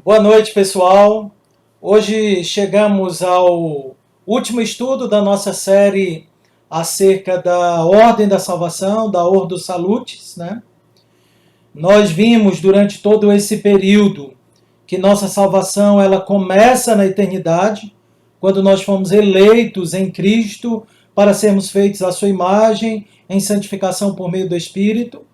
Boa noite, pessoal. Hoje chegamos ao último estudo da nossa série acerca da Ordem da Salvação, da Ordo Salutis, né? Nós vimos durante todo esse período que nossa salvação ela começa na eternidade, quando nós fomos eleitos em Cristo para sermos feitos à sua imagem, em santificação por meio do Espírito.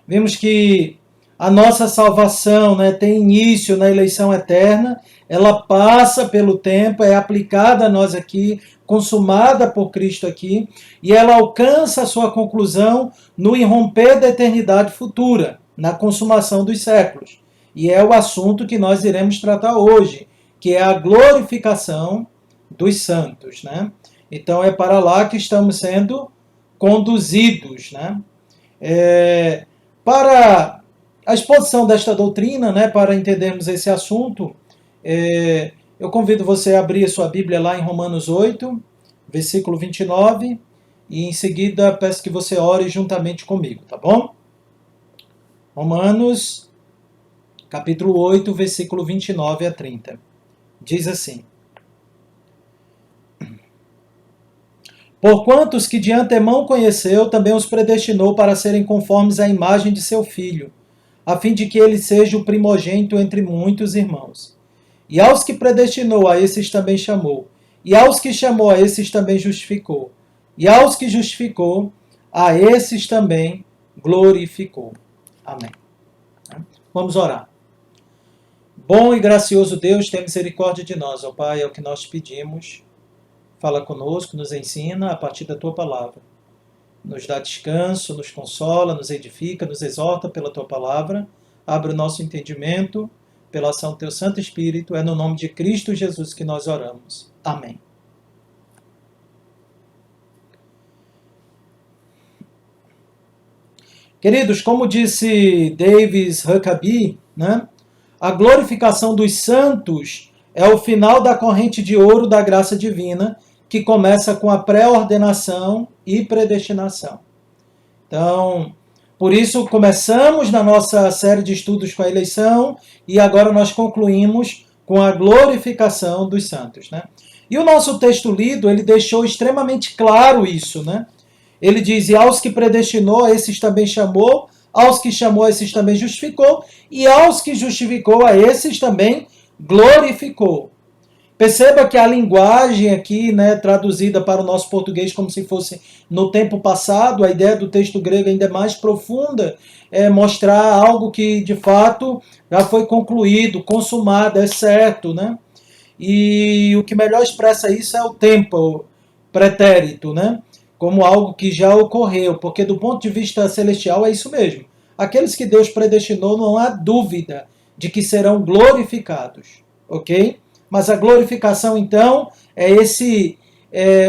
Vimos que a nossa salvação, né, tem início na eleição eterna, ela passa pelo tempo, é aplicada a nós aqui, consumada por Cristo aqui, e ela alcança a sua conclusão no irromper da eternidade futura, na consumação dos séculos. E é o assunto que nós iremos tratar hoje, que é a glorificação dos santos, né? Então é para lá que estamos sendo conduzidos, né? Para a exposição desta doutrina, né, para entendermos esse assunto, eu convido você a abrir sua Bíblia lá em Romanos 8, versículo 29, e em seguida peço que você ore juntamente comigo, tá bom? Romanos, capítulo 8, versículo 29 a 30. Diz assim: Porquanto os que de antemão conheceu, também os predestinou para serem conformes à imagem de seu Filho, a fim de que ele seja o primogênito entre muitos irmãos. E aos que predestinou, a esses também chamou. E aos que chamou, a esses também justificou. E aos que justificou, a esses também glorificou. Amém. Vamos orar. Bom e gracioso Deus, tenha misericórdia de nós, ó Pai, é o que nós te pedimos. Fala conosco, nos ensina a partir da tua palavra. Nos dá descanso, nos consola, nos edifica, nos exorta pela tua palavra. Abre o nosso entendimento pela ação do teu Santo Espírito. É no nome de Cristo Jesus que nós oramos. Amém. Queridos, como disse Davis Huckabee, né, a glorificação dos santos é o final da corrente de ouro da graça divina, que começa com a pré-ordenação e predestinação. Então, por isso começamos na nossa série de estudos com a eleição e agora nós concluímos com a glorificação dos santos, né? E o nosso texto lido, ele deixou extremamente claro isso, né? Ele diz, e aos que predestinou, a esses também chamou, aos que chamou, a esses também justificou, e aos que justificou, a esses também glorificou. Perceba que a linguagem aqui, né, traduzida para o nosso português como se fosse no tempo passado, a ideia do texto grego ainda é mais profunda, é mostrar algo que de fato já foi concluído, consumado, é certo, né? E o que melhor expressa isso é o tempo pretérito, né? Como algo que já ocorreu, porque do ponto de vista celestial é isso mesmo. Aqueles que Deus predestinou, não há dúvida de que serão glorificados, ok? Mas a glorificação, então, é esse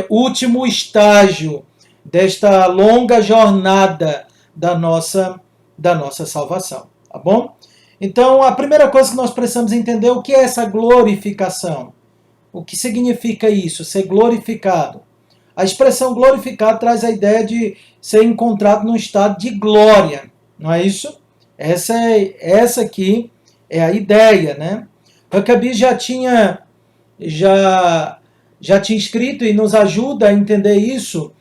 último estágio desta longa jornada da nossa salvação, tá bom? Então, a primeira coisa que nós precisamos entender é o que é essa glorificação. O que significa isso, ser glorificado? A expressão glorificado traz a ideia de ser encontrado num estado de glória, não é isso? Essa aqui é a ideia, né? Huckabee já tinha escrito e nos ajuda a entender isso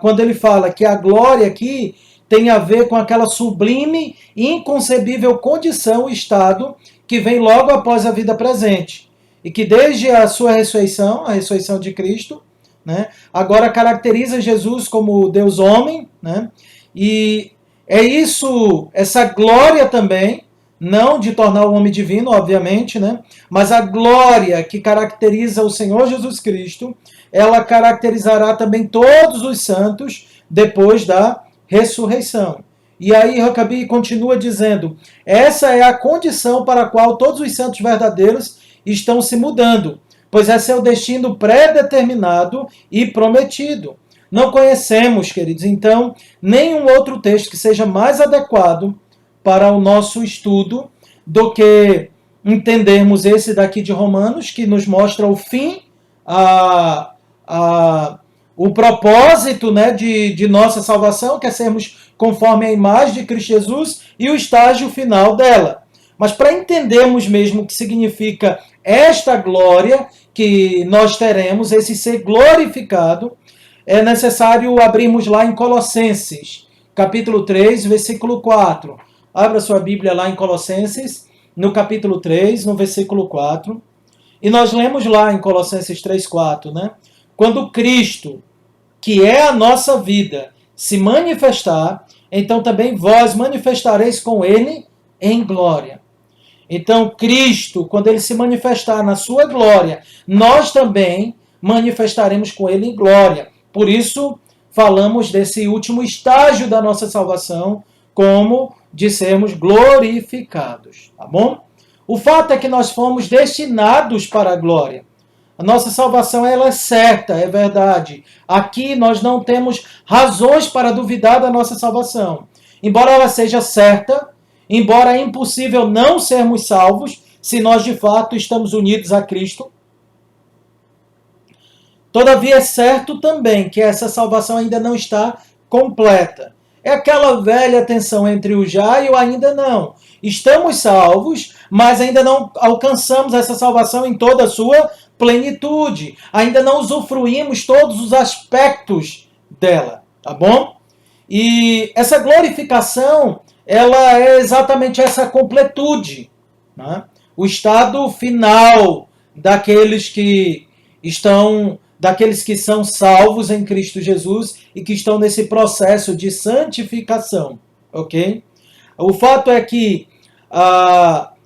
quando ele fala que a glória aqui tem a ver com aquela sublime e inconcebível condição, estado, que vem logo após a vida presente. E que desde a sua ressurreição, a ressurreição de Cristo, né, agora caracteriza Jesus como Deus homem, né, e é isso, essa glória também, não de tornar o homem divino, obviamente, né? Mas a glória que caracteriza o Senhor Jesus Cristo, ela caracterizará também todos os santos depois da ressurreição. E aí Huckabee continua dizendo, essa é a condição para a qual todos os santos verdadeiros estão se mudando, pois esse é o destino pré-determinado e prometido. Não conhecemos, queridos, então, nenhum outro texto que seja mais adequado para o nosso estudo do que entendermos esse daqui de Romanos, que nos mostra o fim, o propósito, né, de nossa salvação, que é sermos conforme a imagem de Cristo Jesus, e o estágio final dela. Mas para entendermos mesmo o que significa esta glória que nós teremos, esse ser glorificado, é necessário abrirmos lá em Colossenses, capítulo 3, versículo 4. Abra sua Bíblia lá em Colossenses, no capítulo 3, no versículo 4. E nós lemos lá em Colossenses 3, 4, né? Quando Cristo, que é a nossa vida, se manifestar, então também vós manifestareis com ele em glória. Então, Cristo, quando ele se manifestar na sua glória, nós também manifestaremos com ele em glória. Por isso, falamos desse último estágio da nossa salvação, como de sermos glorificados, tá bom? O fato é que nós fomos destinados para a glória. A nossa salvação ela é certa, é verdade. Aqui nós não temos razões para duvidar da nossa salvação. Embora ela seja certa, embora é impossível não sermos salvos se nós de fato estamos unidos a Cristo, todavia é certo também que essa salvação ainda não está completa. É aquela velha tensão entre o já e o ainda não. Estamos salvos, mas ainda não alcançamos essa salvação em toda a sua plenitude. Ainda não usufruímos todos os aspectos dela, tá bom? E essa glorificação, ela é exatamente essa completude, né? O estado final daqueles que são salvos em Cristo Jesus e que estão nesse processo de santificação, ok? O fato é que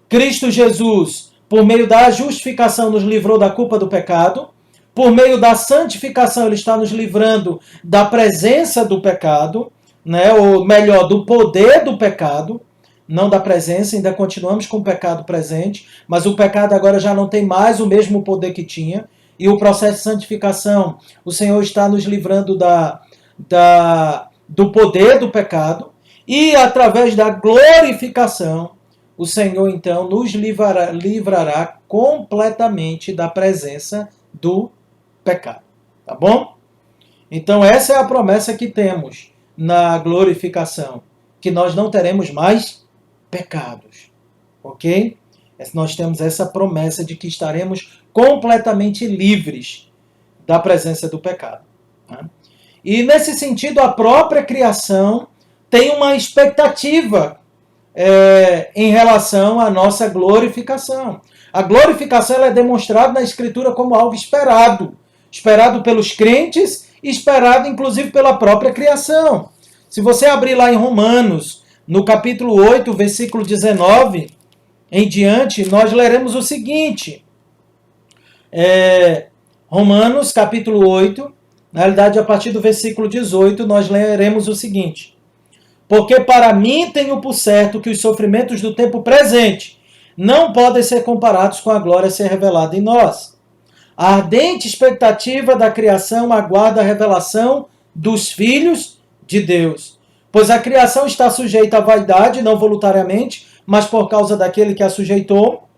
Cristo Jesus, por meio da justificação, nos livrou da culpa do pecado. Por meio da santificação, ele está nos livrando da presença do pecado, né? Ou melhor, do poder do pecado, não da presença, ainda continuamos com o pecado presente, mas o pecado agora já não tem mais o mesmo poder que tinha. E o processo de santificação, o Senhor está nos livrando do poder do pecado. E através da glorificação, o Senhor então nos livrará completamente da presença do pecado. Tá bom? Então essa é a promessa que temos na glorificação, que nós não teremos mais pecados. Ok? Nós temos essa promessa de que estaremos completamente livres da presença do pecado. Né? E nesse sentido, a própria criação tem uma expectativa em relação à nossa glorificação. A glorificação ela é demonstrada na Escritura como algo esperado. Esperado pelos crentes e esperado inclusive pela própria criação. Se você abrir lá em Romanos, no capítulo 8, versículo 19, em diante, nós leremos o seguinte. Romanos, capítulo 8, na realidade, a partir do versículo 18, nós leremos o seguinte. Porque para mim tenho por certo que os sofrimentos do tempo presente não podem ser comparados com a glória a ser revelada em nós. A ardente expectativa da criação aguarda a revelação dos filhos de Deus. Pois a criação está sujeita à vaidade, não voluntariamente, mas por causa daquele que a sujeitou,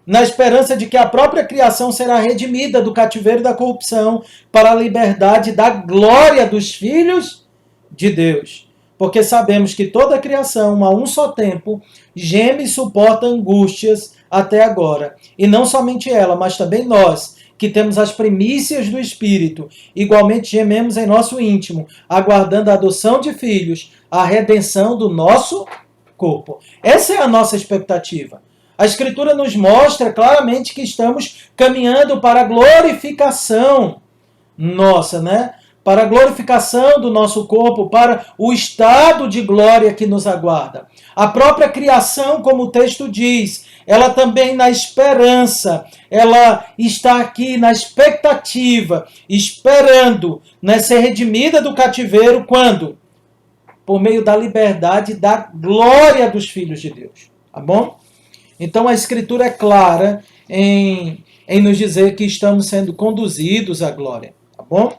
na esperança de que a própria criação será redimida do cativeiro da corrupção para a liberdade da glória dos filhos de Deus. Porque sabemos que toda a criação, a um só tempo, geme e suporta angústias até agora. E não somente ela, mas também nós, que temos as primícias do Espírito, igualmente gememos em nosso íntimo, aguardando a adoção de filhos, a redenção do nosso corpo. Essa é a nossa expectativa. A Escritura nos mostra claramente que estamos caminhando para a glorificação nossa, né? Para a glorificação do nosso corpo, para o estado de glória que nos aguarda. A própria criação, como o texto diz, ela também na esperança, ela está aqui na expectativa, esperando, né, ser redimida do cativeiro, quando? Por meio da liberdade, da glória dos filhos de Deus. Tá bom? Então a Escritura é clara em nos dizer que estamos sendo conduzidos à glória. Tá bom?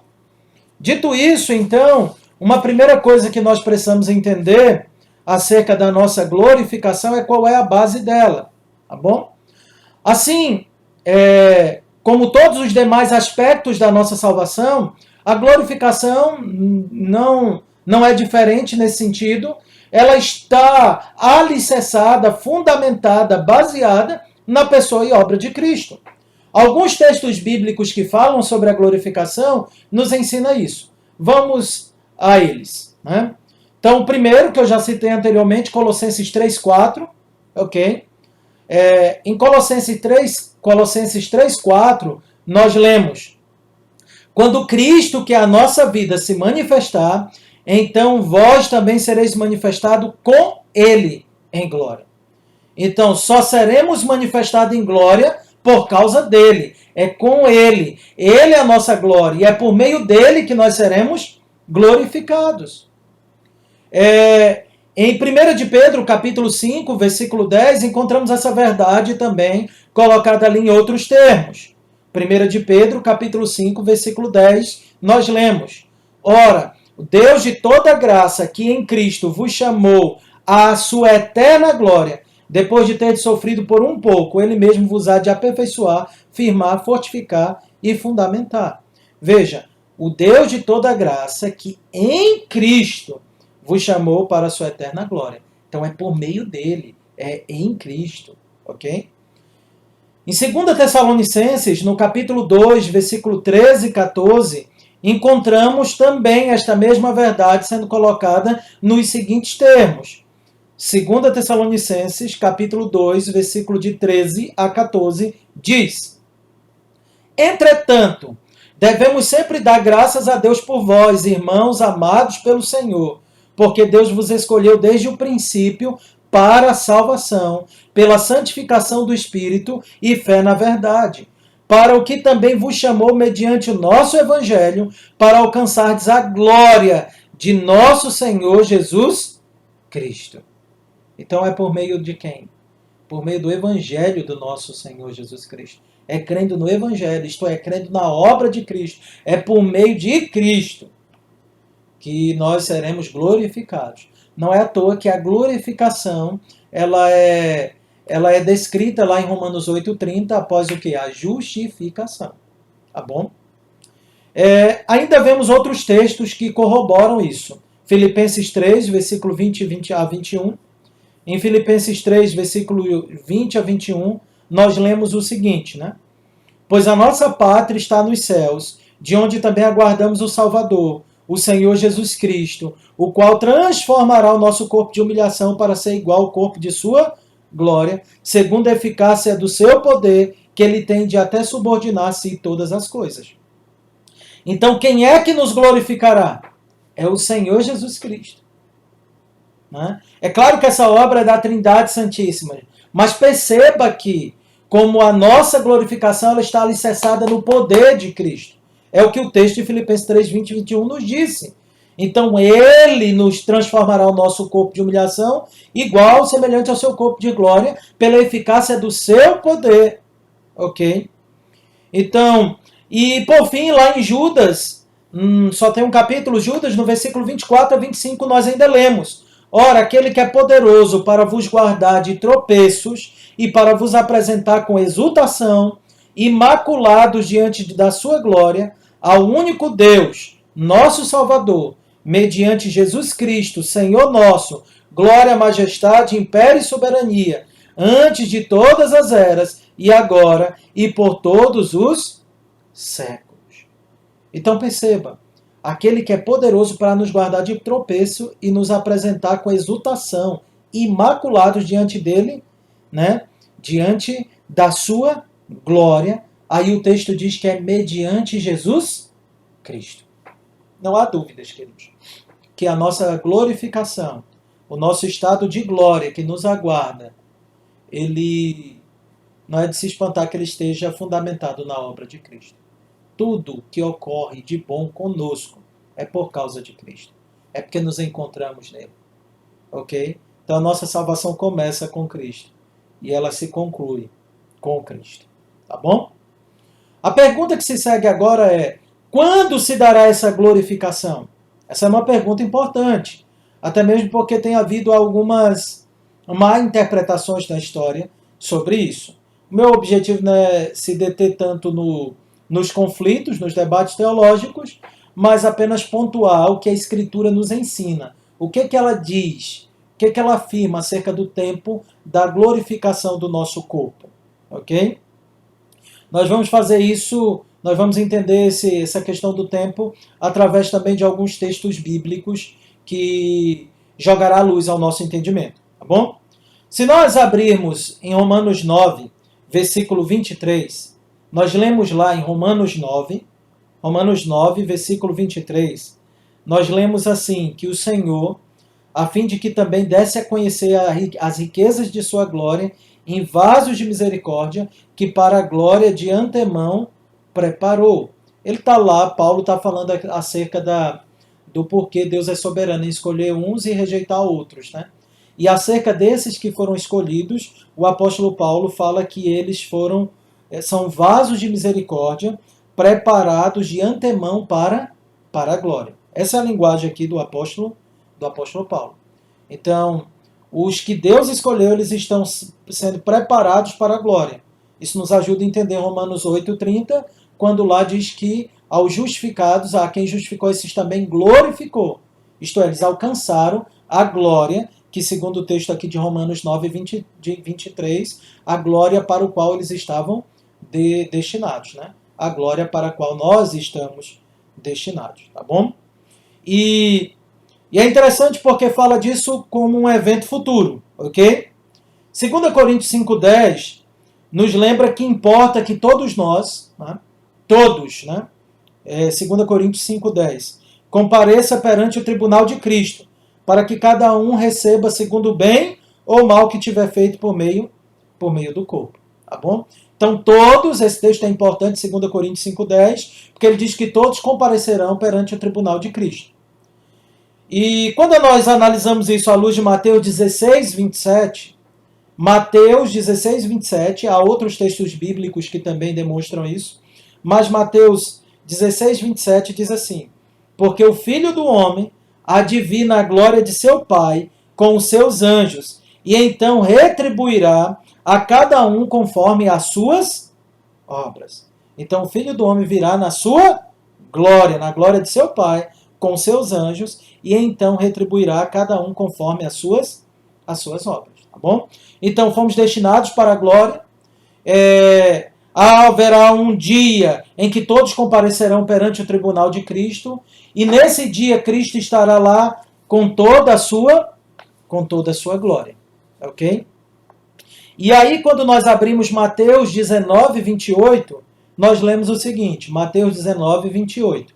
Dito isso, então, uma primeira coisa que nós precisamos entender acerca da nossa glorificação é qual é a base dela. Tá bom? Assim, como todos os demais aspectos da nossa salvação, a glorificação não é diferente nesse sentido. ela está alicerçada, fundamentada, baseada na pessoa e obra de Cristo. Alguns textos bíblicos que falam sobre a glorificação nos ensinam isso. Vamos a eles, né? Então, o primeiro, que eu já citei anteriormente, Colossenses 3,4, ok? Em Colossenses 3,4, nós lemos: quando Cristo, que é a nossa vida, se manifestar, então vós também sereis manifestados com Ele em glória. Então, só seremos manifestados em glória por causa dele. É com ele. Ele é a nossa glória. E é por meio dele que nós seremos glorificados. Em 1 de Pedro, capítulo 5, versículo 10, encontramos essa verdade também colocada ali em outros termos. 1 de Pedro, capítulo 5, versículo 10, nós lemos: ora, o Deus de toda graça, que em Cristo vos chamou à sua eterna glória, depois de ter sofrido por um pouco, ele mesmo vos há de aperfeiçoar, firmar, fortificar e fundamentar. Veja, o Deus de toda graça, que em Cristo vos chamou para a sua eterna glória. Então é por meio dele, é em Cristo, ok? Em 2 Tessalonicenses, no capítulo 2, versículo 13 e 14, encontramos também esta mesma verdade sendo colocada nos seguintes termos. 2 Tessalonicenses, capítulo 2, versículo de 13 a 14, diz: entretanto, devemos sempre dar graças a Deus por vós, irmãos amados pelo Senhor, porque Deus vos escolheu desde o princípio para a salvação, pela santificação do Espírito e fé na verdade, para o que também vos chamou mediante o nosso Evangelho, para alcançardes a glória de nosso Senhor Jesus Cristo. Então é por meio de quem? Por meio do Evangelho do nosso Senhor Jesus Cristo. É crendo no Evangelho, isto é, crendo na obra de Cristo. É por meio de Cristo que nós seremos glorificados. Não é à toa que a glorificação ela é descrita lá em Romanos 8,30 após o que? A justificação. Tá bom? Ainda vemos outros textos que corroboram isso. Filipenses 3, versículo 20 a 21. Em Filipenses 3, versículo 20 a 21, nós lemos o seguinte, né? Pois a nossa pátria está nos céus, de onde também aguardamos o Salvador, o Senhor Jesus Cristo, o qual transformará o nosso corpo de humilhação para ser igual ao corpo de sua glória, segundo a eficácia do seu poder, que ele tem de até subordinar a si todas as coisas. Então, quem é que nos glorificará? É o Senhor Jesus Cristo. É claro que essa obra é da Trindade Santíssima, mas perceba que, como a nossa glorificação ela está alicerçada no poder de Cristo. É o que o texto de Filipenses 3, 20 e 21 nos disse. Então, ele nos transformará o nosso corpo de humilhação igual, semelhante ao seu corpo de glória, pela eficácia do seu poder. Ok? Então, e por fim, lá em Judas, só tem um capítulo, Judas, no versículo 24 a 25, nós ainda lemos: ora, aquele que é poderoso para vos guardar de tropeços e para vos apresentar com exultação, imaculados diante da sua glória, ao único Deus, nosso Salvador, mediante Jesus Cristo, Senhor nosso, glória, majestade, império e soberania, antes de todas as eras, e agora, e por todos os séculos. Então perceba, aquele que é poderoso para nos guardar de tropeço e nos apresentar com exultação, imaculados diante dele, né? Diante da sua glória. Aí o texto diz que é mediante Jesus Cristo. Não há dúvidas, queridos, que a nossa glorificação, o nosso estado de glória que nos aguarda, ele não é de se espantar que ele esteja fundamentado na obra de Cristo. Tudo que ocorre de bom conosco é por causa de Cristo. É porque nos encontramos nele. Ok? Então a nossa salvação começa com Cristo. E ela se conclui com Cristo. Tá bom? A pergunta que se segue agora é: quando se dará essa glorificação? Essa é uma pergunta importante. Até mesmo porque tem havido algumas má interpretações na história sobre isso. O meu objetivo não é se deter tanto nos conflitos, nos debates teológicos, mas apenas pontuar o que a Escritura nos ensina. O que ela diz que ela afirma acerca do tempo da glorificação do nosso corpo. Ok? Nós vamos fazer isso, nós vamos entender essa questão do tempo através também de alguns textos bíblicos que jogará luz ao nosso entendimento, tá bom? Se nós abrirmos em Romanos 9, versículo 23, nós lemos lá em Romanos 9, versículo 23, nós lemos assim, que o Senhor, a fim de que também desse a conhecer as riquezas de sua glória em vasos de misericórdia, que para a glória de antemão preparou. Ele está lá, Paulo está falando acerca do porquê Deus é soberano em escolher uns e rejeitar outros, né? E acerca desses que foram escolhidos, o apóstolo Paulo fala que eles são vasos de misericórdia, preparados de antemão para a glória. Essa é a linguagem aqui do apóstolo Paulo. Então, os que Deus escolheu, eles estão sendo preparados para a glória. Isso nos ajuda a entender Romanos 8,30, quando lá diz que aos justificados, a quem justificou, esses também glorificou. Isto é, eles alcançaram a glória, que segundo o texto aqui de Romanos 9, 23, a glória para o qual eles estavam destinados, né? A glória para a qual nós estamos destinados, tá bom? E é interessante porque fala disso como um evento futuro, ok? 2 Coríntios 5,10 nos lembra que importa que todos nós, né, 2 Coríntios 5,10, compareça perante o tribunal de Cristo, para que cada um receba segundo o bem ou mal que tiver feito por meio do corpo, tá bom? Então todos, esse texto é importante, 2 Coríntios 5,10, porque ele diz que todos comparecerão perante o tribunal de Cristo. E quando nós analisamos isso à luz de Mateus 16, 27, há outros textos bíblicos que também demonstram isso, mas Mateus 16, 27 diz assim: porque o Filho do Homem há de vir na glória de seu Pai com os seus anjos, e então retribuirá a cada um conforme as suas obras. Então o Filho do Homem virá na sua glória, na glória de seu Pai, com seus anjos, e então retribuirá a cada um conforme as suas obras. Tá bom? Então fomos destinados para a glória. Haverá um dia em que todos comparecerão perante o tribunal de Cristo, e nesse dia Cristo estará lá com toda a sua glória. Ok? E aí, quando nós abrimos Mateus 19, 28, nós lemos o seguinte, Mateus 19, 28.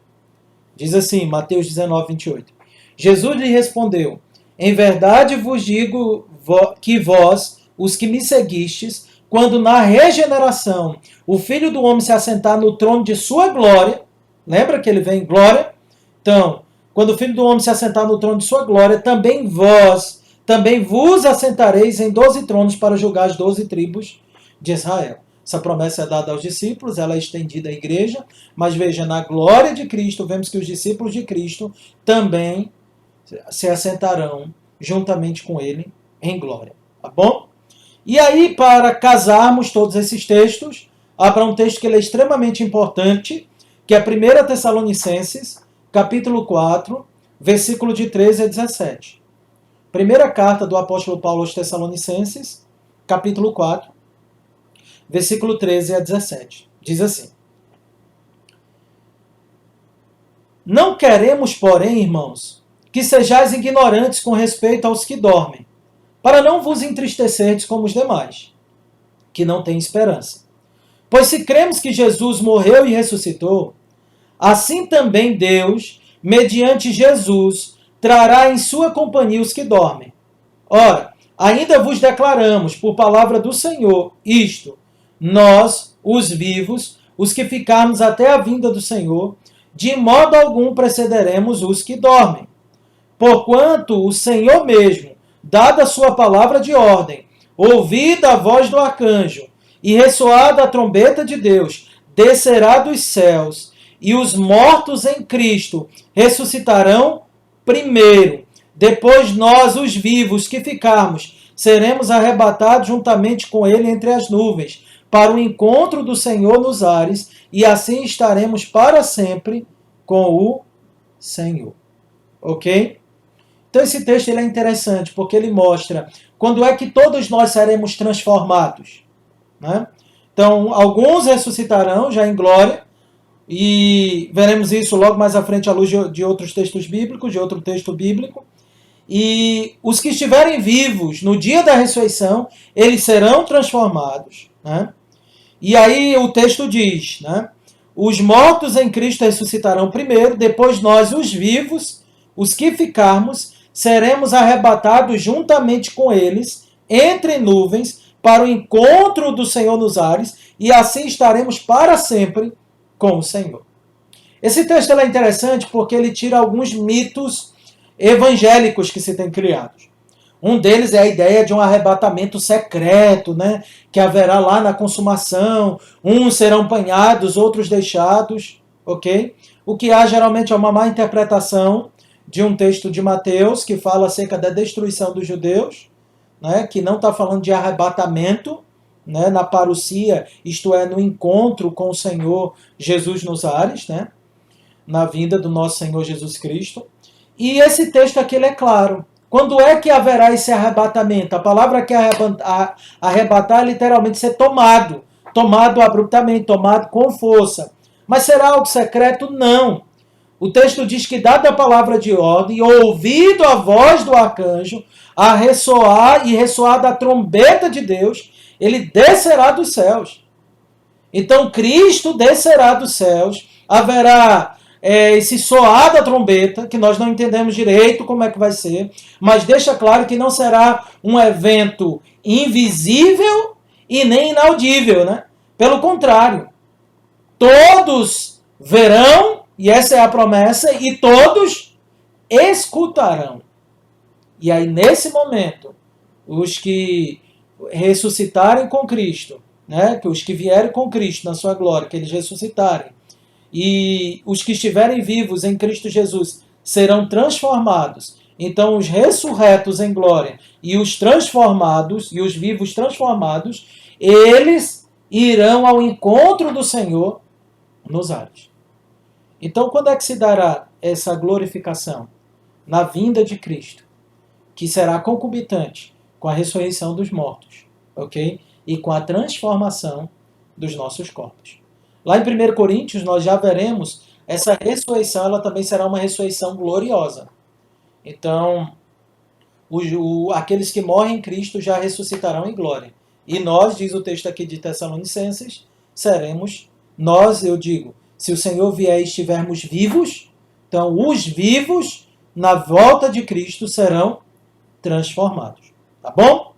Diz assim, Mateus 19, 28. Jesus lhe respondeu: em verdade vos digo que vós, os que me seguistes, quando na regeneração o Filho do Homem se assentar no trono de sua glória, lembra que ele vem em glória? Então, quando o Filho do Homem se assentar no trono de sua glória, também vos assentareis em 12 tronos para julgar as 12 tribos de Israel. Essa promessa é dada aos discípulos, ela é estendida à igreja, mas veja, na glória de Cristo, vemos que os discípulos de Cristo também se assentarão juntamente com ele em glória. Tá bom? E aí, para casarmos todos esses textos, há para um texto que ele é extremamente importante, que é 1 Tessalonicenses, capítulo 4, versículo de 13 a 17. Primeira carta do apóstolo Paulo aos Tessalonicenses, capítulo 4, versículo 13 a 17. Diz assim: não queremos, porém, irmãos, que sejais ignorantes com respeito aos que dormem, para não vos entristecerdes como os demais, que não têm esperança. Pois se cremos que Jesus morreu e ressuscitou, assim também Deus, mediante Jesus, trará em sua companhia os que dormem. Ora, ainda vos declaramos, por palavra do Senhor, isto: nós, os vivos, os que ficarmos até a vinda do Senhor, de modo algum precederemos os que dormem. Porquanto o Senhor mesmo, dada a sua palavra de ordem, ouvida a voz do arcanjo, e ressoada a trombeta de Deus, descerá dos céus, e os mortos em Cristo ressuscitarão primeiro. Depois nós, os vivos que ficarmos, seremos arrebatados juntamente com ele entre as nuvens, para o encontro do Senhor nos ares, e assim estaremos para sempre com o Senhor. Ok? Então esse texto ele é interessante, porque ele mostra quando é que todos nós seremos transformados. Né? Então, alguns ressuscitarão já em glória, e veremos isso logo mais à frente à luz de outros textos bíblicos, de outro texto bíblico. E os que estiverem vivos no dia da ressurreição, eles serão transformados. Né? E aí o texto diz, né? Os mortos em Cristo ressuscitarão primeiro, depois nós, os vivos, os que ficarmos, seremos arrebatados juntamente com eles, entre nuvens, para o encontro do Senhor nos ares, e assim estaremos para sempre com o Senhor. Esse texto é interessante porque ele tira alguns mitos evangélicos que se têm criado. Um deles é a ideia de um arrebatamento secreto, né? Que haverá lá na consumação. Uns serão apanhados, outros deixados. Ok? O que há geralmente é uma má interpretação de um texto de Mateus que fala acerca da destruição dos judeus, né? Que não está falando de arrebatamento, né? Na parousia, isto é, no encontro com o Senhor Jesus nos ares, né? Na vinda do nosso Senhor Jesus Cristo. E esse texto aqui ele é claro. Quando é que haverá esse arrebatamento? A palavra que é arrebatar é literalmente ser tomado. Tomado abruptamente, tomado com força. Mas será algo secreto? Não. O texto diz que, dada a palavra de ordem, ouvido a voz do arcanjo, a ressoar e ressoada a trombeta de Deus, ele descerá dos céus. Então Cristo descerá dos céus, haverá esse soar da trombeta, que nós não entendemos direito como é que vai ser, mas deixa claro que não será um evento invisível e nem inaudível, né? Pelo contrário, todos verão, e essa é a promessa, e todos escutarão. E aí, nesse momento, os que ressuscitarem com Cristo, né? Que os que vierem com Cristo na sua glória, que eles ressuscitarem, e os que estiverem vivos em Cristo Jesus serão transformados. Então os ressurretos em glória e os transformados, e os vivos transformados, eles irão ao encontro do Senhor nos ares. Então quando é que se dará essa glorificação? Na vinda de Cristo, que será concomitante com a ressurreição dos mortos, ok? E com a transformação dos nossos corpos. Lá em 1 Coríntios, nós já veremos, essa ressurreição ela também será uma ressurreição gloriosa. Então, aqueles que morrem em Cristo já ressuscitarão em glória. E nós, diz o texto aqui de Tessalonicenses, seremos, nós, eu digo, se o Senhor vier e estivermos vivos, então os vivos, na volta de Cristo, serão transformados. Tá bom?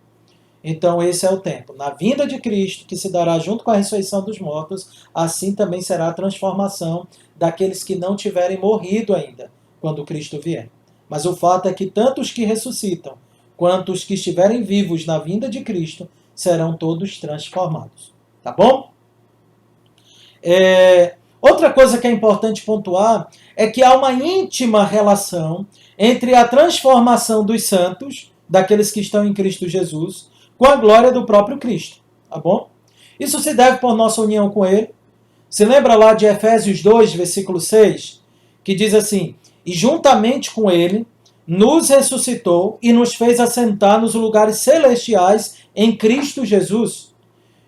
Então esse é o tempo. Na vinda de Cristo, que se dará junto com a ressurreição dos mortos, assim também será a transformação daqueles que não tiverem morrido ainda, quando Cristo vier. Mas o fato é que tanto os que ressuscitam, quanto os que estiverem vivos na vinda de Cristo, serão todos transformados. Tá bom? Outra coisa que é importante pontuar é que há uma íntima relação entre a transformação dos santos, daqueles que estão em Cristo Jesus, com a glória do próprio Cristo, tá bom? Isso se deve por nossa união com Ele. Se lembra lá de Efésios 2, versículo 6, que diz assim, e juntamente com Ele, nos ressuscitou e nos fez assentar nos lugares celestiais em Cristo Jesus.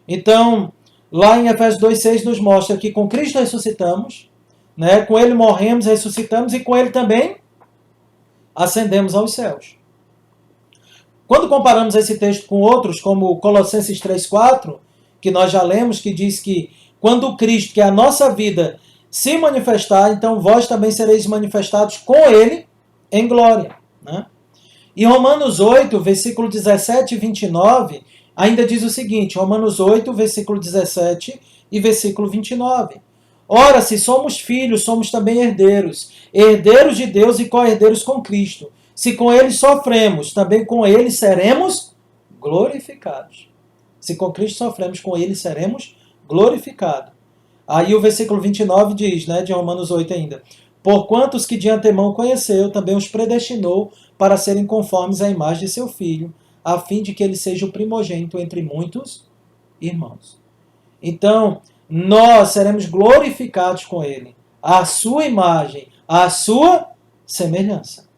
Então, lá em Efésios 2, 6 nos mostra que com Cristo ressuscitamos, né? Com Ele morremos, ressuscitamos e com Ele também ascendemos aos céus. Quando comparamos esse texto com outros, como Colossenses 3,4, que nós já lemos, que diz que quando Cristo, que é a nossa vida, se manifestar, então vós também sereis manifestados com Ele em glória. Né? E Romanos 8, versículo 17 e 29, ainda diz o seguinte, Romanos 8, versículo 17 e versículo 29. Ora, se somos filhos, somos também herdeiros, herdeiros de Deus e co-herdeiros com Cristo. Se com Ele sofremos, também com Ele seremos glorificados. Se com Cristo sofremos, com Ele seremos glorificados. Aí o versículo 29 diz, né, de Romanos 8 ainda, porquanto os que de antemão conheceu, também os predestinou para serem conformes à imagem de seu Filho, a fim de que ele seja o primogênito entre muitos irmãos. Então, nós seremos glorificados com Ele, a sua imagem, a sua semelhança.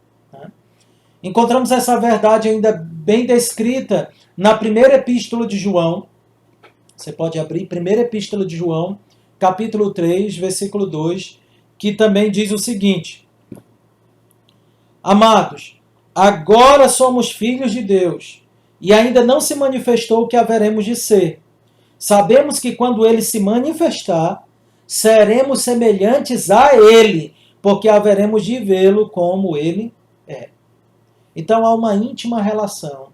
Encontramos essa verdade ainda bem descrita na primeira epístola de João. Você pode abrir, primeira epístola de João, capítulo 3, versículo 2, que também diz o seguinte: Amados, agora somos filhos de Deus, e ainda não se manifestou o que haveremos de ser. Sabemos que quando ele se manifestar, seremos semelhantes a ele, porque haveremos de vê-lo como ele é. Então há uma íntima relação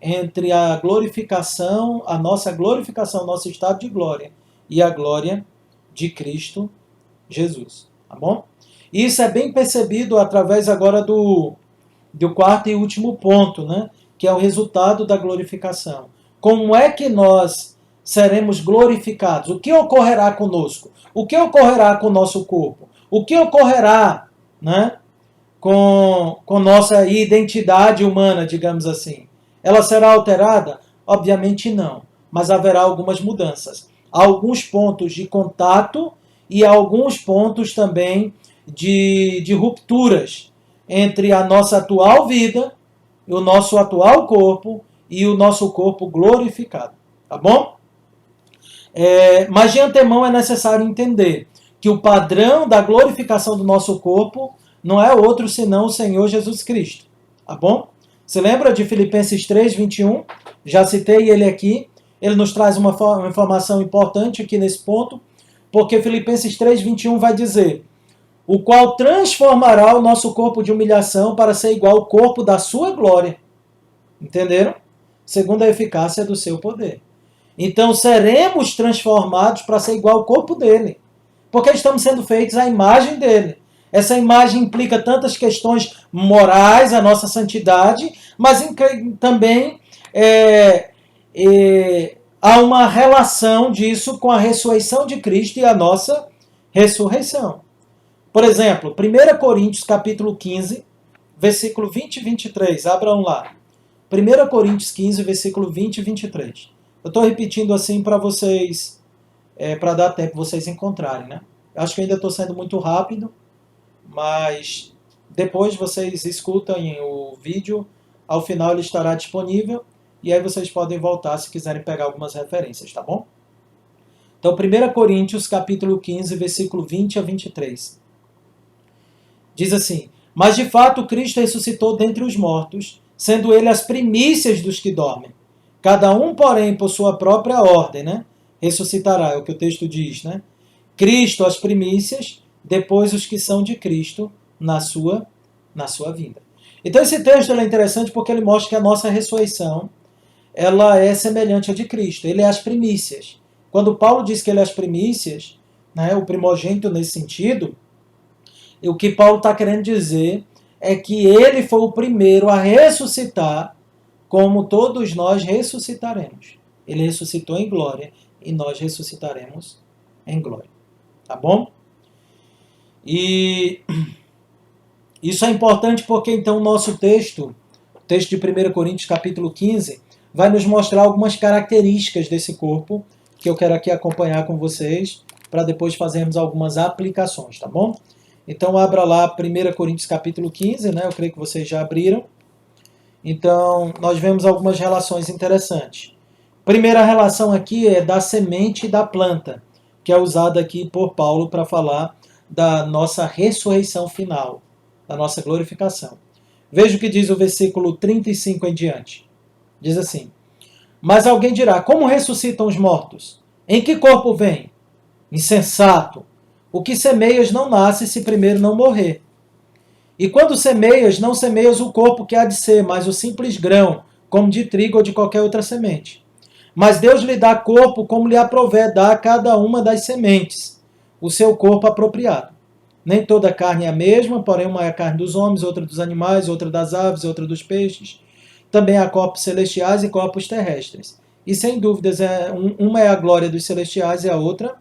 entre a glorificação, a nossa glorificação, nosso estado de glória, e a glória de Cristo Jesus. Tá bom? Isso é bem percebido através agora do quarto e último ponto, né? Que é o resultado da glorificação. Como é que nós seremos glorificados? O que ocorrerá conosco? O que ocorrerá com o nosso corpo? O que ocorrerá, né, com nossa identidade humana, digamos assim? Ela será alterada? Obviamente não, mas haverá algumas mudanças. Há alguns pontos de contato e alguns pontos também de rupturas entre a nossa atual vida, o nosso atual corpo e o nosso corpo glorificado. Tá bom? Mas de antemão é necessário entender que o padrão da glorificação do nosso corpo não é outro senão o Senhor Jesus Cristo. Tá bom? Você lembra de Filipenses 3, 21? Já citei ele aqui. Ele nos traz uma informação importante aqui nesse ponto, porque Filipenses 3, 21 vai dizer: o qual transformará o nosso corpo de humilhação para ser igual ao corpo da sua glória. Entenderam? Segundo a eficácia do seu poder. Então seremos transformados para ser igual ao corpo dele, porque estamos sendo feitos à imagem dele. Essa imagem implica tantas questões morais, a nossa santidade, mas também há uma relação disso com a ressurreição de Cristo e a nossa ressurreição. Por exemplo, 1 Coríntios capítulo 15, versículo 20 e 23. Abram lá. 1 Coríntios 15, versículo 20 e 23. Eu estou repetindo assim para vocês, para dar tempo vocês encontrarem, né? Eu acho que ainda estou sendo muito rápido, mas depois vocês escutem o vídeo, ao final ele estará disponível, e aí vocês podem voltar se quiserem pegar algumas referências, tá bom? Então, 1 Coríntios capítulo 15, versículo 20 a 23. Diz assim: Mas de fato Cristo ressuscitou dentre os mortos, sendo ele as primícias dos que dormem. Cada um, porém, por sua própria ordem, né? Ressuscitará, é o que o texto diz, né? Cristo as primícias, depois os que são de Cristo na sua vinda. Então esse texto é interessante porque ele mostra que a nossa ressurreição ela é semelhante à de Cristo. Ele é as primícias. Quando Paulo diz que ele é as primícias, né, o primogênito nesse sentido, o que Paulo está querendo dizer é que ele foi o primeiro a ressuscitar, como todos nós ressuscitaremos. Ele ressuscitou em glória e nós ressuscitaremos em glória. Tá bom? E isso é importante porque então o nosso texto, o texto de 1 Coríntios capítulo 15, vai nos mostrar algumas características desse corpo que eu quero aqui acompanhar com vocês para depois fazermos algumas aplicações, tá bom? Então abra lá 1 Coríntios capítulo 15, né? Eu creio que vocês já abriram. Então nós vemos algumas relações interessantes. Primeira relação aqui é da semente e da planta, que é usada aqui por Paulo para falar da nossa ressurreição final, da nossa glorificação. Veja o que diz o versículo 35 em diante. Diz assim: Mas alguém dirá, como ressuscitam os mortos? Em que corpo vem? Insensato! O que semeias não nasce se primeiro não morrer. E quando semeias, não semeias o corpo que há de ser, mas o simples grão, como de trigo ou de qualquer outra semente. Mas Deus lhe dá corpo como lhe aprouver dar a cada uma das sementes, o seu corpo apropriado. Nem toda carne é a mesma, porém uma é a carne dos homens, outra dos animais, outra das aves, outra dos peixes. Também há corpos celestiais e corpos terrestres. E sem dúvidas, uma é a glória dos celestiais e a outra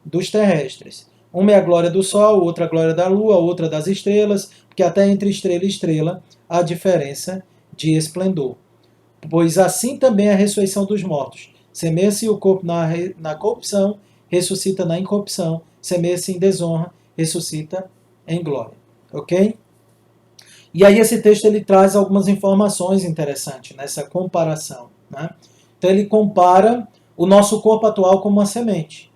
dos terrestres. Uma é a glória do sol, outra a glória da lua, outra das estrelas, porque até entre estrela e estrela há diferença de esplendor. Pois assim também é a ressurreição dos mortos. Semeia-se o corpo na corrupção, ressuscita na incorrupção. Semeia-se em desonra, ressuscita em glória. Ok? E aí esse texto ele traz algumas informações interessantes nessa comparação, né? Então ele compara o nosso corpo atual como uma semente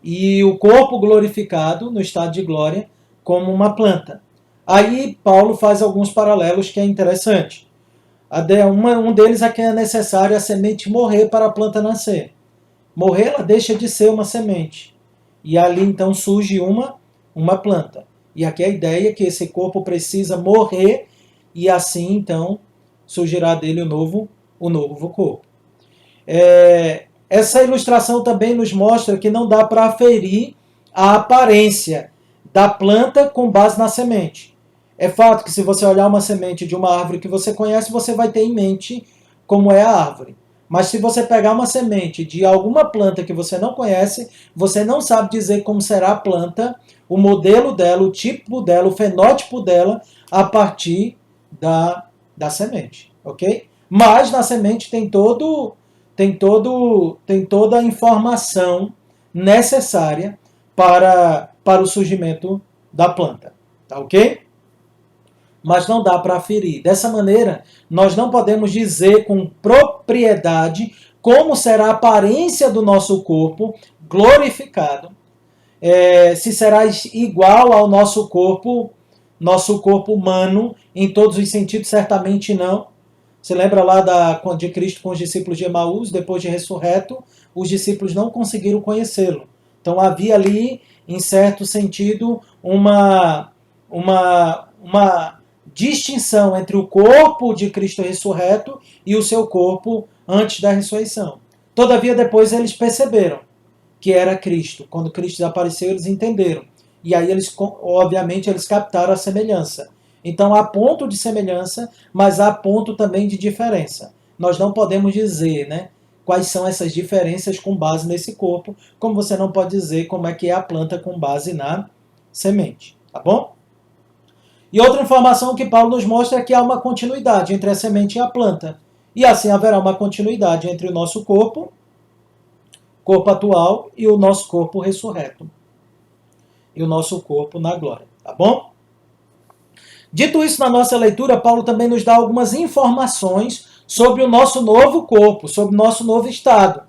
e o corpo glorificado no estado de glória como uma planta. Aí Paulo faz alguns paralelos que é interessante. Um deles é que é necessário a semente morrer para a planta nascer. Morrer, ela deixa de ser uma semente. E ali então surge uma planta. E aqui a ideia é que esse corpo precisa morrer e assim então surgirá dele o novo corpo. Essa ilustração também nos mostra que não dá para aferir a aparência da planta com base na semente. É fato que se você olhar uma semente de uma árvore que você conhece, você vai ter em mente como é a árvore. Mas se você pegar uma semente de alguma planta que você não conhece, você não sabe dizer como será a planta, o modelo dela, o tipo dela, o fenótipo dela, a partir da semente, ok? Mas na semente tem toda a informação necessária para o surgimento da planta, tá ok? Mas não dá para aferir. Dessa maneira, nós não podemos dizer com propriedade como será a aparência do nosso corpo glorificado, se será igual ao nosso corpo humano em todos os sentidos, certamente não. Você lembra lá de Cristo com os discípulos de Emaús, depois de ressurreto, os discípulos não conseguiram conhecê-lo. Então havia ali, em certo sentido, uma distinção entre o corpo de Cristo ressurreto e o seu corpo antes da ressurreição. Todavia, depois eles perceberam que era Cristo. Quando Cristo desapareceu, eles entenderam. E aí, obviamente, eles captaram a semelhança. Então, há ponto de semelhança, mas há ponto também de diferença. Nós não podemos dizer, né, quais são essas diferenças com base nesse corpo, como você não pode dizer como é que é a planta com base na semente. Tá bom? E outra informação que Paulo nos mostra é que há uma continuidade entre a semente e a planta. E assim haverá uma continuidade entre o nosso corpo atual, e o nosso corpo ressurreto. E o nosso corpo na glória. Tá bom? Dito isso, na nossa leitura, Paulo também nos dá algumas informações sobre o nosso novo corpo, sobre o nosso novo estado.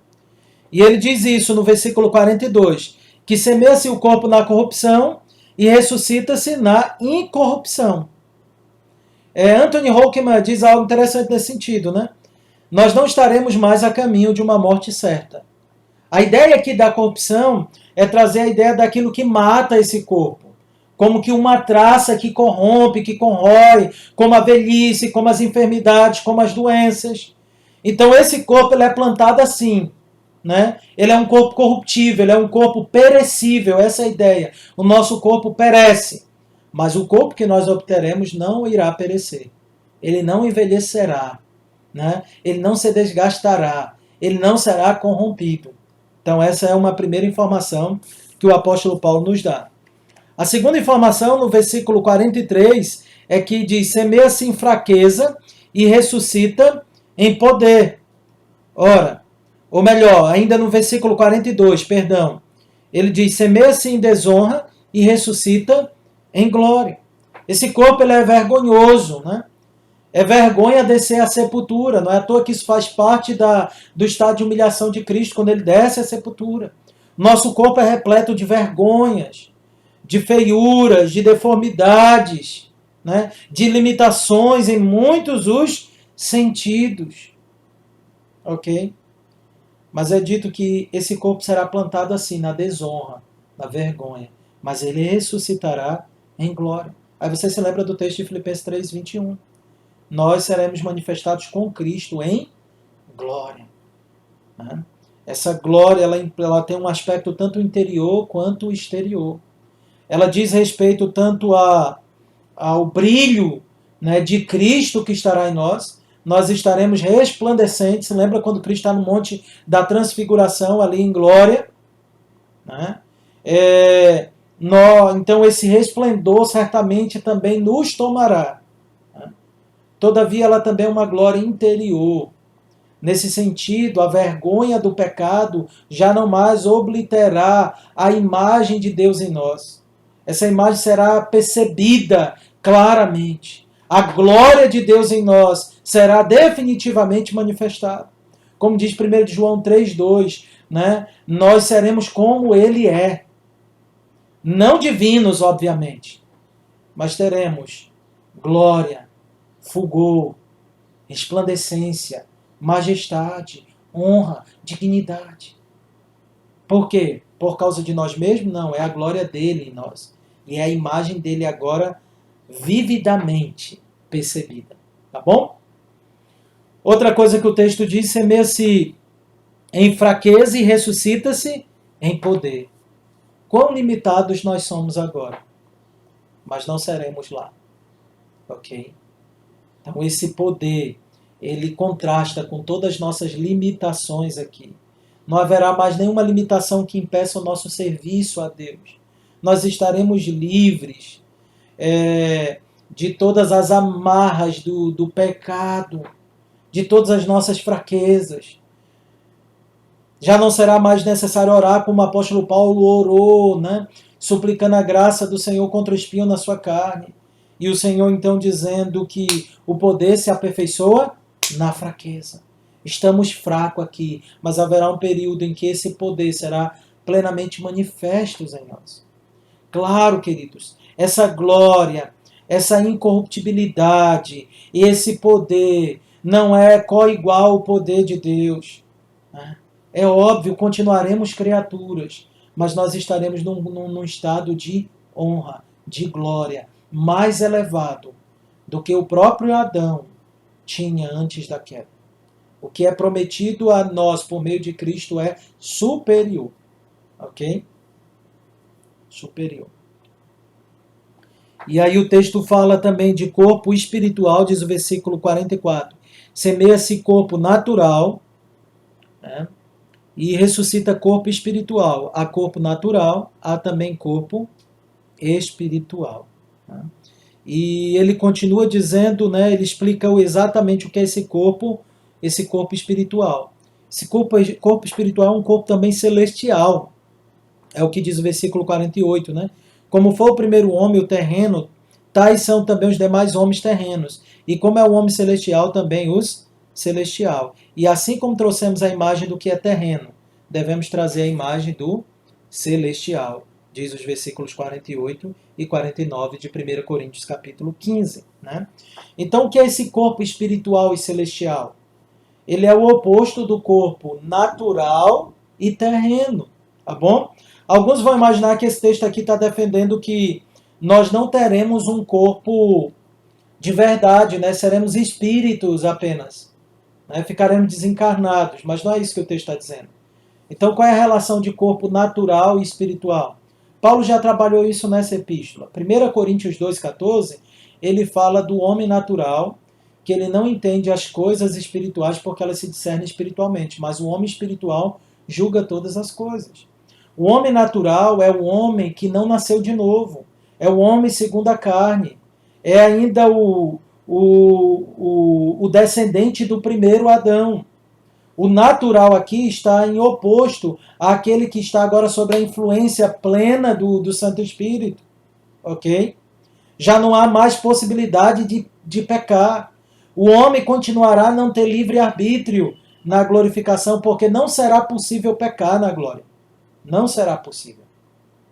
E ele diz isso no versículo 42, que semeia-se o corpo na corrupção e ressuscita-se na incorrupção. Anthony Hockman diz algo interessante nesse sentido, né? Nós não estaremos mais a caminho de uma morte certa. A ideia aqui da corrupção é trazer a ideia daquilo que mata esse corpo. Como que uma traça que corrompe, que corrói, como a velhice, como as enfermidades, como as doenças. Então esse corpo ele é plantado assim, né? Ele é um corpo corruptível, ele é um corpo perecível, essa é a ideia. O nosso corpo perece, mas o corpo que nós obteremos não irá perecer. Ele não envelhecerá, né? Ele não se desgastará, ele não será corrompido. Então essa é uma primeira informação que o apóstolo Paulo nos dá. A segunda informação, no versículo 43, é que diz: semeia-se em fraqueza e ressuscita em poder. Ora, ou melhor, ainda no versículo 42, perdão, ele diz: semeia-se em desonra e ressuscita em glória. Esse corpo ele é vergonhoso, né? É vergonha descer à sepultura. Não é à toa que isso faz parte do estado de humilhação de Cristo, quando ele desce à sepultura. Nosso corpo é repleto de vergonhas, de feiuras, de deformidades, né? De limitações em muitos os sentidos. Ok? Mas é dito que esse corpo será plantado assim, na desonra, na vergonha. Mas ele ressuscitará em glória. Aí você se lembra do texto de Filipenses 3, 21. Nós seremos manifestados com Cristo em glória. Né? Essa glória ela tem um aspecto tanto interior quanto exterior. Ela diz respeito tanto ao brilho, né, de Cristo que estará em nós. Nós estaremos resplandecentes. Lembra quando Cristo está no monte da transfiguração, ali em glória? Né? Então esse resplendor certamente também nos tomará. Todavia, ela também é uma glória interior. Nesse sentido, a vergonha do pecado já não mais obliterará a imagem de Deus em nós. Essa imagem será percebida claramente. A glória de Deus em nós será definitivamente manifestada. Como diz 1 João 3,2, né? Nós seremos como Ele é. Não divinos, obviamente, mas teremos glória, fulgor, resplandecência, majestade, honra, dignidade. Por quê? Por causa de nós mesmos? Não, é a glória dele em nós. E é a imagem dele agora vividamente percebida. Tá bom? Outra coisa que o texto diz, semeia-se em fraqueza e ressuscita-se em poder. Quão limitados nós somos agora, mas não seremos lá. Ok? Então esse poder, ele contrasta com todas as nossas limitações aqui. Não haverá mais nenhuma limitação que impeça o nosso serviço a Deus. Nós estaremos livres de todas as amarras do pecado, de todas as nossas fraquezas. Já não será mais necessário orar como o apóstolo Paulo orou, né? Suplicando a graça do Senhor contra o espinho na sua carne. E o Senhor então dizendo que o poder se aperfeiçoa na fraqueza. Estamos fracos aqui, mas haverá um período em que esse poder será plenamente manifesto em nós. Claro, queridos, essa glória, essa incorruptibilidade e esse poder não é coigual ao poder de Deus. Né? É óbvio, continuaremos criaturas, mas nós estaremos num estado de honra, de glória, mais elevado do que o próprio Adão tinha antes da queda. O que é prometido a nós por meio de Cristo é superior. Ok? Superior. E aí o texto fala também de corpo espiritual, diz o versículo 44. Semeia-se corpo natural, né? E ressuscita corpo espiritual. Há corpo natural, há também corpo espiritual. Né? E ele continua dizendo, né, ele explica exatamente o que é esse corpo espiritual. Esse corpo espiritual é um corpo também celestial. É o que diz o versículo 48, né? Como foi o primeiro homem, o terreno, tais são também os demais homens terrenos. E como é o homem celestial, também os celestial. E assim como trouxemos a imagem do que é terreno, devemos trazer a imagem do celestial. Diz os versículos 48 e 49 de 1 Coríntios capítulo 15. Né? Então, o que é esse corpo espiritual e celestial? Ele é o oposto do corpo natural e terreno. Tá bom? Alguns vão imaginar que esse texto aqui está defendendo que nós não teremos um corpo de verdade, né? Seremos espíritos apenas. Né? Ficaremos desencarnados, mas não é isso que o texto está dizendo. Então, qual é a relação de corpo natural e espiritual? Paulo já trabalhou isso nessa epístola. 1 Coríntios 2,14, ele fala do homem natural, que ele não entende as coisas espirituais porque elas se discernem espiritualmente, mas o homem espiritual julga todas as coisas. O homem natural é o homem que não nasceu de novo, é o homem segundo a carne, é ainda o descendente do primeiro Adão. O natural aqui está em oposto àquele que está agora sob a influência plena do Santo Espírito. Ok? Já não há mais possibilidade de pecar. O homem continuará a não ter livre-arbítrio na glorificação, porque não será possível pecar na glória. Não será possível.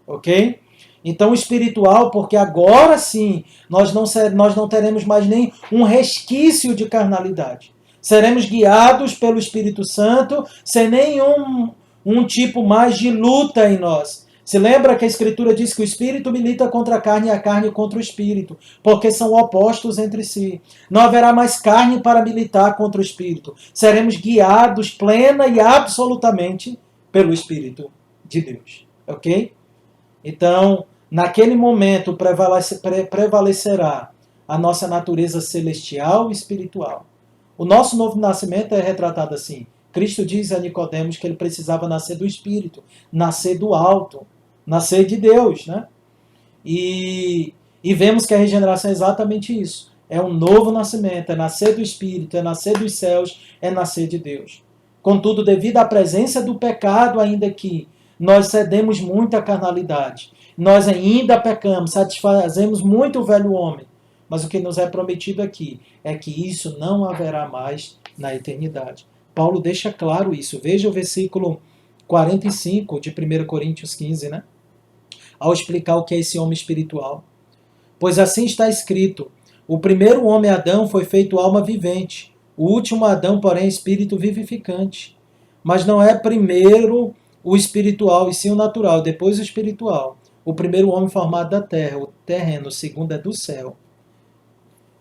Ok? Então, o espiritual, porque agora sim, nós não teremos mais nem um resquício de carnalidade. Seremos guiados pelo Espírito Santo, sem nenhum tipo mais de luta em nós. Se lembra que a Escritura diz que o Espírito milita contra a carne e a carne contra o Espírito, porque são opostos entre si. Não haverá mais carne para militar contra o Espírito. Seremos guiados plena e absolutamente pelo Espírito de Deus. Ok? Então, naquele momento prevalecerá a nossa natureza celestial e espiritual. O nosso novo nascimento é retratado assim. Cristo diz a Nicodemos que ele precisava nascer do Espírito, nascer do alto, nascer de Deus. Né? E vemos que a regeneração é exatamente isso. É um novo nascimento, é nascer do Espírito, é nascer dos céus, é nascer de Deus. Contudo, devido à presença do pecado ainda aqui, nós cedemos muito à carnalidade. Nós ainda pecamos, satisfazemos muito o velho homem. Mas o que nos é prometido aqui é que isso não haverá mais na eternidade. Paulo deixa claro isso. Veja o versículo 45 de 1 Coríntios 15, né? Ao explicar o que é esse homem espiritual. Pois assim está escrito: o primeiro homem Adão foi feito alma vivente, o último Adão, porém, espírito vivificante. Mas não é primeiro o espiritual, e sim o natural, depois o espiritual. O primeiro homem formado da terra, o terreno, o segundo é do céu.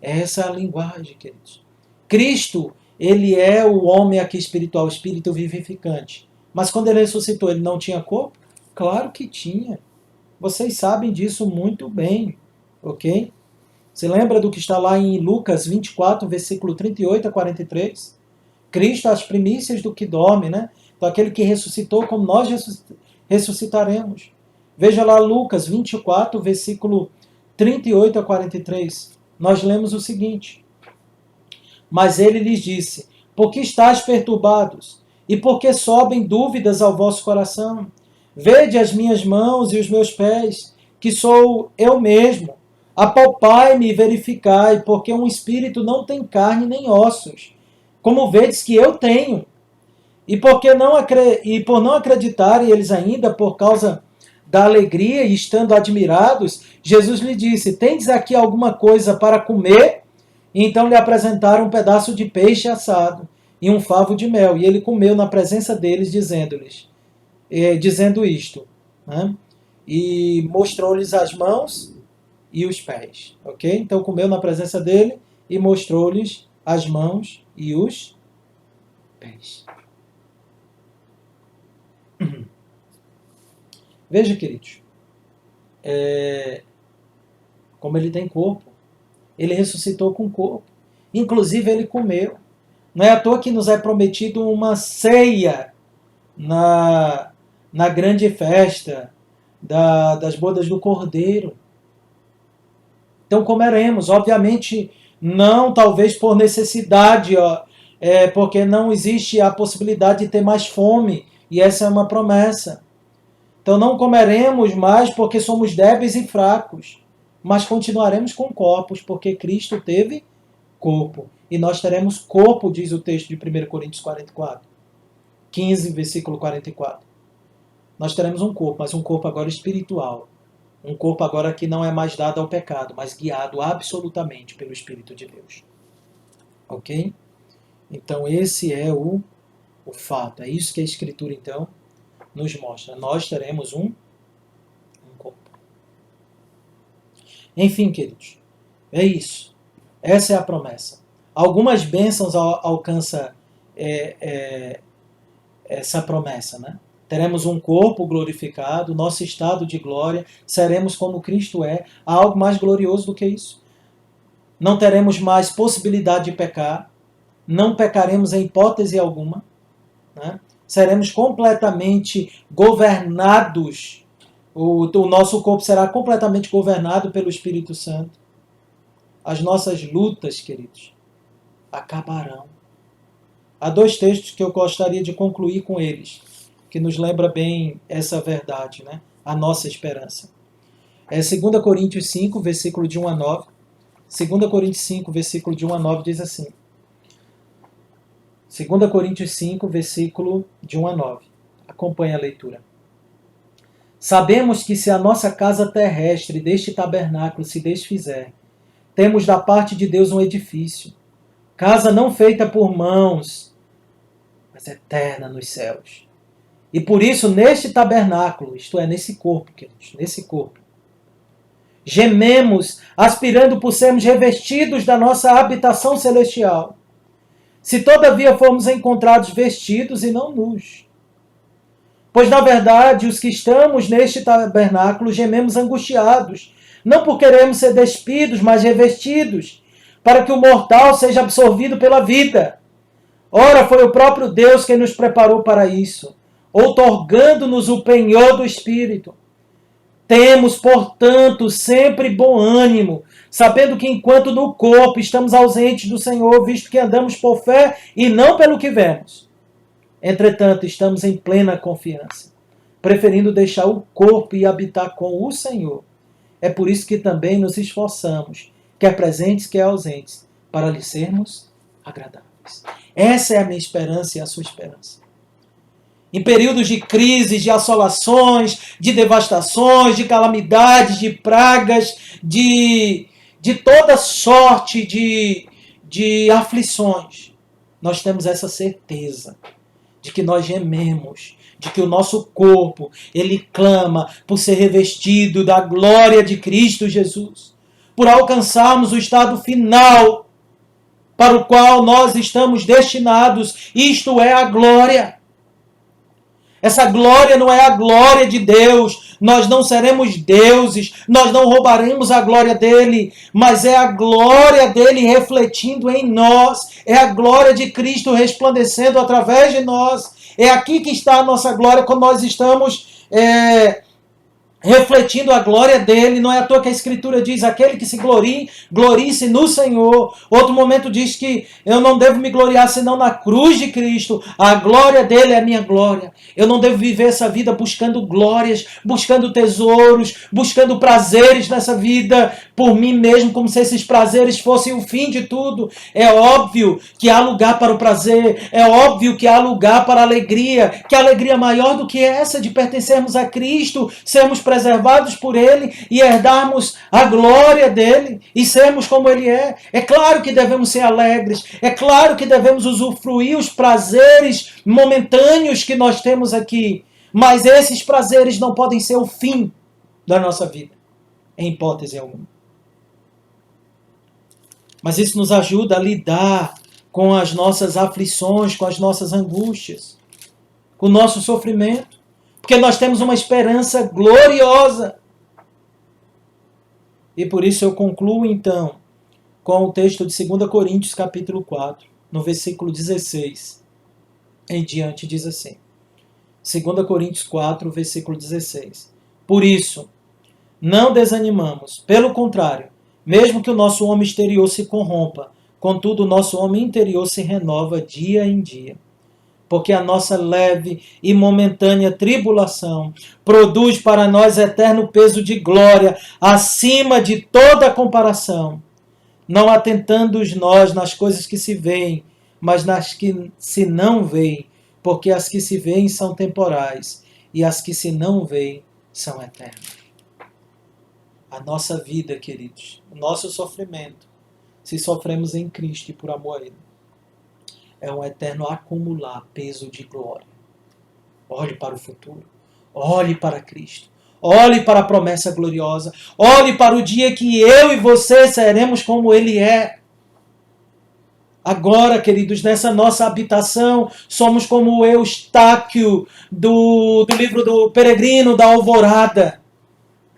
Essa é a linguagem, queridos. Cristo, ele é o homem aqui espiritual, o espírito vivificante. Mas quando ele ressuscitou, ele não tinha corpo? Claro que tinha. Vocês sabem disso muito bem, ok? Você lembra do que está lá em Lucas 24, versículo 38 a 43? Cristo, as primícias do que dorme, né? Então, aquele que ressuscitou, como nós ressuscitaremos. Veja lá Lucas 24, versículo 38 a 43. Nós lemos o seguinte: mas ele lhes disse: por que estáis perturbados? E por que sobem dúvidas ao vosso coração? Vede as minhas mãos e os meus pés, que sou eu mesmo. Apalpai-me e verificai, porque um espírito não tem carne nem ossos, como vedes que eu tenho. E por não acreditarem eles ainda, por causa da alegria e estando admirados, Jesus lhe disse: tendes aqui alguma coisa para comer? E então lhe apresentaram um pedaço de peixe assado e um favo de mel. E ele comeu na presença deles, dizendo isto, né? E mostrou-lhes as mãos e os pés. Ok? Então comeu na presença dele e mostrou-lhes as mãos e os pés. Veja, queridos, como ele tem corpo. Ele ressuscitou com corpo. Inclusive, ele comeu. Não é à toa que nos é prometido uma ceia na grande festa das bodas do Cordeiro. Então, comeremos. Obviamente, não talvez por necessidade, porque não existe a possibilidade de ter mais fome. E essa é uma promessa. Então, não comeremos mais porque somos débeis e fracos. Mas continuaremos com corpos, porque Cristo teve corpo. E nós teremos corpo, diz o texto de 1 Coríntios 15, versículo 44. Nós teremos um corpo, mas um corpo agora espiritual. Um corpo agora que não é mais dado ao pecado, mas guiado absolutamente pelo Espírito de Deus. Ok? Então esse é o fato. É isso que a Escritura, então, nos mostra. Nós teremos um corpo. Enfim, queridos, é isso. Essa é a promessa. Algumas bênçãos alcançam essa promessa, né? Teremos um corpo glorificado, nosso estado de glória, seremos como Cristo é. Há algo mais glorioso do que isso? Não teremos mais possibilidade de pecar, não pecaremos em hipótese alguma, né? Seremos completamente governados. O nosso corpo será completamente governado pelo Espírito Santo. As nossas lutas, queridos, acabarão. Há dois textos que eu gostaria de concluir com eles, que nos lembra bem essa verdade, né? A nossa esperança. É 2 Coríntios 5, versículo de 1 a 9. 2 Coríntios 5, versículo de 1 a 9 diz assim. 2 Coríntios 5, versículo de 1 a 9. Acompanhe a leitura. Sabemos que se a nossa casa terrestre deste tabernáculo se desfizer, temos da parte de Deus um edifício, casa não feita por mãos, mas eterna nos céus. E por isso, neste tabernáculo, isto é, nesse corpo, queridos, nesse corpo, gememos, aspirando por sermos revestidos da nossa habitação celestial. Se todavia formos encontrados vestidos e não nus. Pois, na verdade, os que estamos neste tabernáculo gememos angustiados, não por queremos ser despidos, mas revestidos, para que o mortal seja absorvido pela vida. Ora, foi o próprio Deus quem nos preparou para isso, outorgando-nos o penhor do Espírito. Temos, portanto, sempre bom ânimo, sabendo que enquanto no corpo estamos ausentes do Senhor, visto que andamos por fé e não pelo que vemos. Entretanto, estamos em plena confiança, preferindo deixar o corpo e habitar com o Senhor. É por isso que também nos esforçamos, quer presentes, quer ausentes, para lhe sermos agradáveis. Essa é a minha esperança e a sua esperança. Em períodos de crises, de assolações, de devastações, de calamidades, de pragas, de toda sorte de aflições, nós temos essa certeza de que nós gememos, de que o nosso corpo, ele clama por ser revestido da glória de Cristo Jesus, por alcançarmos o estado final para o qual nós estamos destinados, isto é a glória. Essa glória não é a glória de Deus, nós não seremos deuses, nós não roubaremos a glória dele, mas é a glória dele refletindo em nós, é a glória de Cristo resplandecendo através de nós. É aqui que está a nossa glória quando nós estamos refletindo a glória dele. Não é à toa que a Escritura diz, aquele que se glorie-se no Senhor. Outro momento diz que eu não devo me gloriar senão na cruz de Cristo. A glória dele é a minha glória. Eu não devo viver essa vida buscando glórias, buscando tesouros, buscando prazeres nessa vida por mim mesmo, como se esses prazeres fossem o fim de tudo. É óbvio que há lugar para o prazer, é óbvio que há lugar para a alegria, que a alegria maior do que essa de pertencermos a Cristo, sermos preservados por ele e herdarmos a glória dele e sermos como ele é. É claro que devemos ser alegres, é claro que devemos usufruir os prazeres momentâneos que nós temos aqui, mas esses prazeres não podem ser o fim da nossa vida, em hipótese alguma. Mas isso nos ajuda a lidar com as nossas aflições, com as nossas angústias, com o nosso sofrimento, porque nós temos uma esperança gloriosa. E por isso eu concluo então com o texto de 2 Coríntios capítulo 4, no versículo 16 em diante, diz assim. 2 Coríntios 4, versículo 16. Por isso, não desanimamos, pelo contrário, mesmo que o nosso homem exterior se corrompa, contudo o nosso homem interior se renova dia em dia. Porque a nossa leve e momentânea tribulação produz para nós eterno peso de glória, acima de toda comparação, não atentando nós nas coisas que se veem, mas nas que se não veem, porque as que se veem são temporais, e as que se não veem são eternas. A nossa vida, queridos, o nosso sofrimento, se sofremos em Cristo e por amor a Ele, é um eterno acumular peso de glória. Olhe para o futuro, olhe para Cristo, olhe para a promessa gloriosa, olhe para o dia que eu e você seremos como Ele é. Agora, queridos, nessa nossa habitação, somos como o Eustáquio do livro do Peregrino da Alvorada,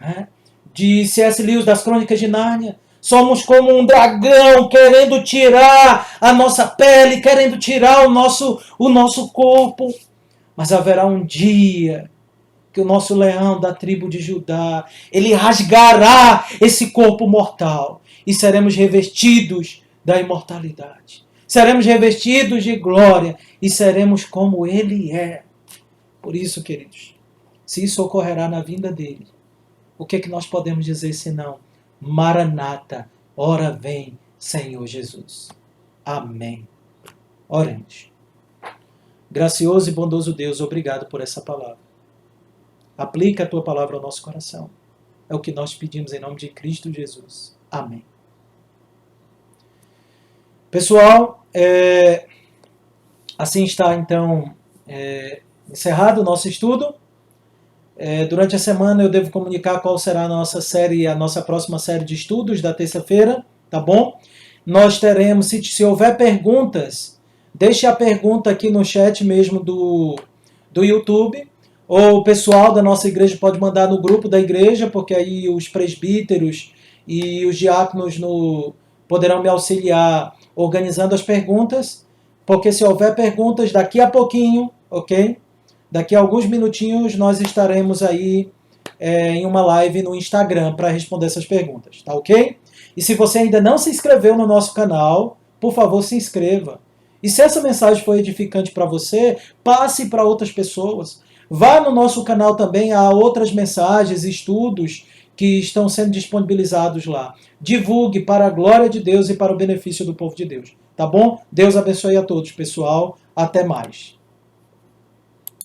né? De C.S. Lewis, das Crônicas de Nárnia. Somos como um dragão querendo tirar a nossa pele, querendo tirar o nosso corpo. Mas haverá um dia que o nosso leão da tribo de Judá, ele rasgará esse corpo mortal e seremos revestidos da imortalidade. Seremos revestidos de glória e seremos como ele é. Por isso, queridos, se isso ocorrerá na vinda dele, o que é que nós podemos dizer senão: Maranata, ora vem, Senhor Jesus. Amém. Oremos. Gracioso e bondoso Deus, obrigado por essa palavra. Aplica a tua palavra ao nosso coração. É o que nós pedimos em nome de Cristo Jesus. Amém. Pessoal, assim está então encerrado o nosso estudo. Durante a semana eu devo comunicar qual será a nossa próxima série de estudos da terça-feira, tá bom? Nós teremos, se houver perguntas, deixe a pergunta aqui no chat mesmo do YouTube, ou o pessoal da nossa igreja pode mandar no grupo da igreja, porque aí os presbíteros e os diáconos poderão me auxiliar organizando as perguntas, porque se houver perguntas daqui a pouquinho, ok? Daqui a alguns minutinhos nós estaremos aí em uma live no Instagram para responder essas perguntas, tá ok? E se você ainda não se inscreveu no nosso canal, por favor, se inscreva. E se essa mensagem foi edificante para você, passe para outras pessoas. Vá no nosso canal também, há outras mensagens, estudos que estão sendo disponibilizados lá. Divulgue para a glória de Deus e para o benefício do povo de Deus. Tá bom? Deus abençoe a todos, pessoal. Até mais.